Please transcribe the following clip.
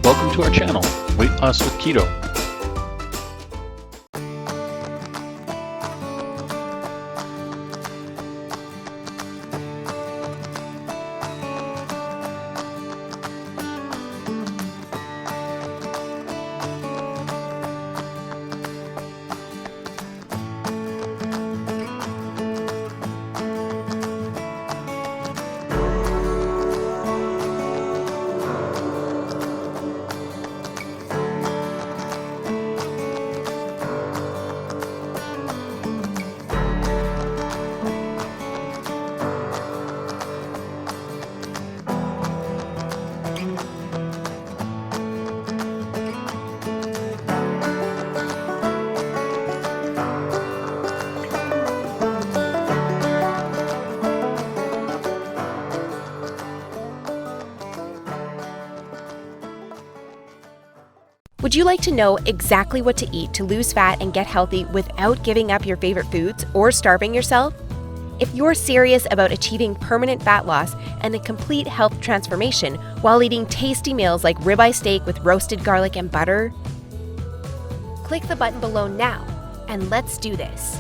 Welcome to our channel, Weight Loss with Keto. Would you like to know exactly what to eat to lose fat and get healthy without giving up your favorite foods or starving yourself? If you're serious about achieving permanent fat loss and a complete health transformation while eating tasty meals like ribeye steak with roasted garlic and butter, click the button below now and let's do this.